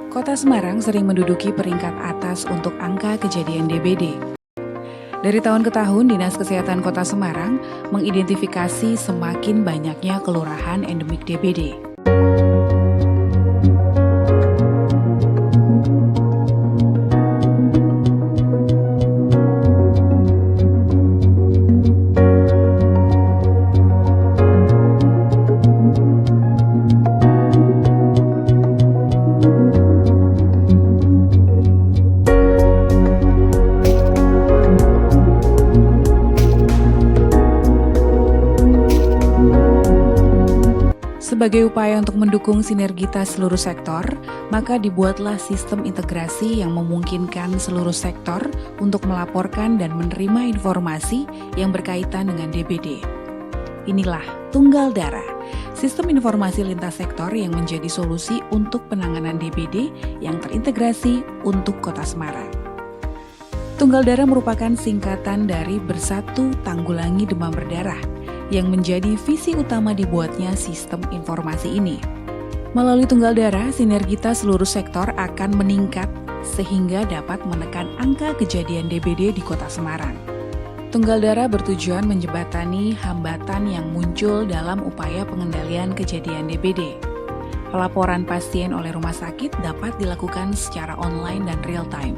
Kota Semarang sering menduduki peringkat atas untuk angka kejadian DBD. Dari tahun ke tahun, Dinas Kesehatan Kota Semarang mengidentifikasi semakin banyaknya kelurahan endemik DBD. Sebagai upaya untuk mendukung sinergitas seluruh sektor, maka dibuatlah sistem integrasi yang memungkinkan seluruh sektor untuk melaporkan dan menerima informasi yang berkaitan dengan DBD. Inilah Tunggal Darah, sistem informasi lintas sektor yang menjadi solusi untuk penanganan DBD yang terintegrasi untuk Kota Semarang. Tunggal Darah merupakan singkatan dari Bersatu Tanggulangi Demam Berdarah, yang menjadi visi utama dibuatnya sistem informasi ini. Melalui Tunggal Darah, sinergitas seluruh sektor akan meningkat sehingga dapat menekan angka kejadian DBD di Kota Semarang. Tunggal Darah bertujuan menjembatani hambatan yang muncul dalam upaya pengendalian kejadian DBD. Pelaporan pasien oleh rumah sakit dapat dilakukan secara online dan real time.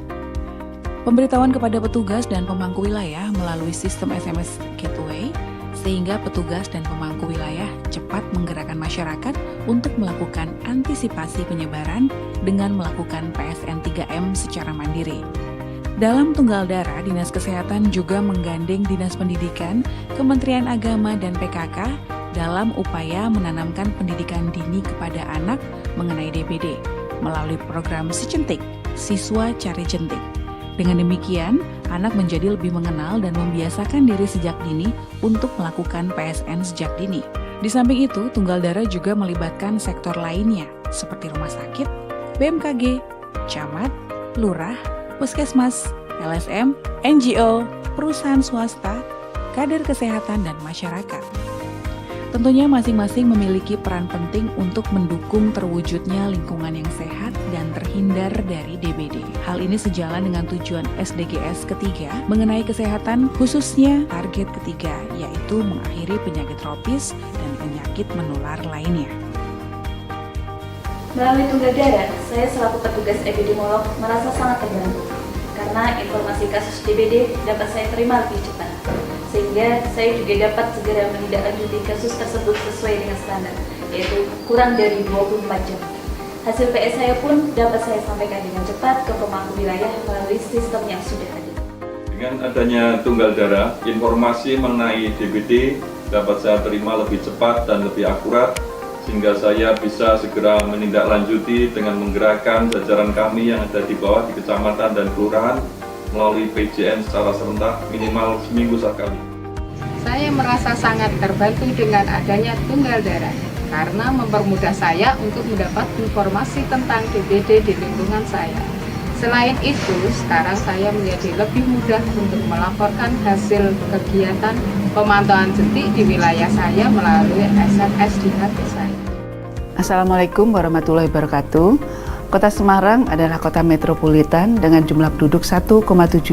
Pemberitahuan kepada petugas dan pemangku wilayah melalui sistem SMS Gateway, sehingga petugas dan pemangku wilayah cepat menggerakkan masyarakat untuk melakukan antisipasi penyebaran dengan melakukan PSN 3M secara mandiri. Dalam Tunggal Darah, Dinas Kesehatan juga menggandeng Dinas Pendidikan, Kementerian Agama, dan PKK dalam upaya menanamkan pendidikan dini kepada anak mengenai DBD melalui program Si Centik, Siswa Cari Jentik. Dengan demikian, anak menjadi lebih mengenal dan membiasakan diri sejak dini untuk melakukan PSN sejak dini. Di samping itu, Tunggal Darah juga melibatkan sektor lainnya seperti rumah sakit, BMKG, camat, lurah, puskesmas, LSM, NGO, perusahaan swasta, kader kesehatan, dan masyarakat. Tentunya masing-masing memiliki peran penting untuk mendukung terwujudnya lingkungan yang sehat dan terhindar dari DBD. Hal ini sejalan dengan tujuan SDGs ketiga mengenai kesehatan, khususnya target ketiga, yaitu mengakhiri penyakit tropis dan penyakit menular lainnya. Melalui Tunggal Darah, saya selaku petugas epidemiolog merasa sangat terbantu karena informasi kasus DBD dapat saya terima lebih cepat, sehingga saya juga dapat segera menindaklanjuti kasus tersebut sesuai dengan standar, yaitu kurang dari 24 jam. Hasil PS saya pun dapat saya sampaikan dengan cepat ke pemangku wilayah melalui sistem yang sudah ada. Dengan adanya Tunggal Darah, informasi mengenai DBD dapat saya terima lebih cepat dan lebih akurat, sehingga saya bisa segera menindaklanjuti dengan menggerakkan jajaran kami yang ada di bawah di kecamatan dan kelurahan melalui PJN secara serentak minimal seminggu sekali. Saya merasa sangat terbantu dengan adanya Tunggal Darah karena mempermudah saya untuk mendapat informasi tentang DBD di lingkungan saya. Selain itu, sekarang saya menjadi lebih mudah untuk melaporkan hasil kegiatan pemantauan jentik di wilayah saya melalui SMS di HP saya. Assalamualaikum warahmatullahi wabarakatuh. Kota Semarang adalah kota metropolitan dengan jumlah penduduk 1,7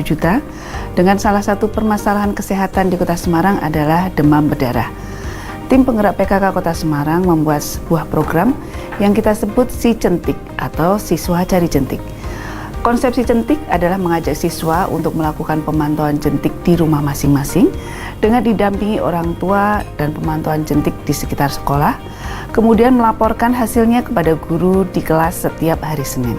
juta, dengan salah satu permasalahan kesehatan di Kota Semarang adalah demam berdarah. Tim penggerak PKK Kota Semarang membuat sebuah program yang kita sebut Si Centik atau Siswa Cari Jentik. Konsep Si Centik adalah mengajak siswa untuk melakukan pemantauan jentik di rumah masing-masing dengan didampingi orang tua dan pemantauan jentik di sekitar sekolah, kemudian melaporkan hasilnya kepada guru di kelas setiap hari Senin.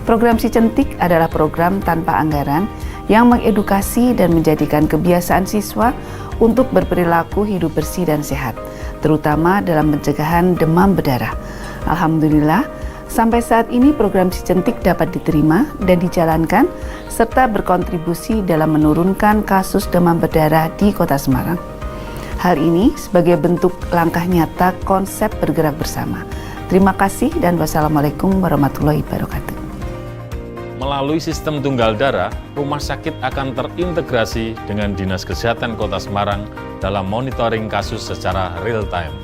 Program Si Centik adalah program tanpa anggaran yang mengedukasi dan menjadikan kebiasaan siswa untuk berperilaku hidup bersih dan sehat, terutama dalam pencegahan demam berdarah. Alhamdulillah, sampai saat ini program Si Centik dapat diterima dan dijalankan serta berkontribusi dalam menurunkan kasus demam berdarah di Kota Semarang. Hal ini sebagai bentuk langkah nyata konsep bergerak bersama. Terima kasih dan wassalamualaikum warahmatullahi wabarakatuh. Melalui sistem Tunggal Darah, rumah sakit akan terintegrasi dengan Dinas Kesehatan Kota Semarang dalam monitoring kasus secara real time.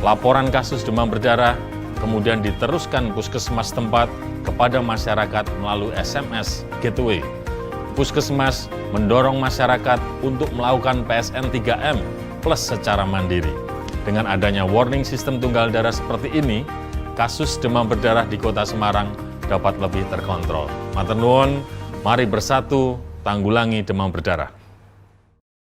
Laporan kasus demam berdarah kemudian diteruskan puskesmas tempat kepada masyarakat melalui SMS Gateway. Puskesmas mendorong masyarakat untuk melakukan PSN 3M plus secara mandiri. Dengan adanya warning sistem tunggal darah seperti ini, kasus demam berdarah di Kota Semarang dapat lebih terkontrol. Matur nuwun, mari bersatu tanggulangi demam berdarah.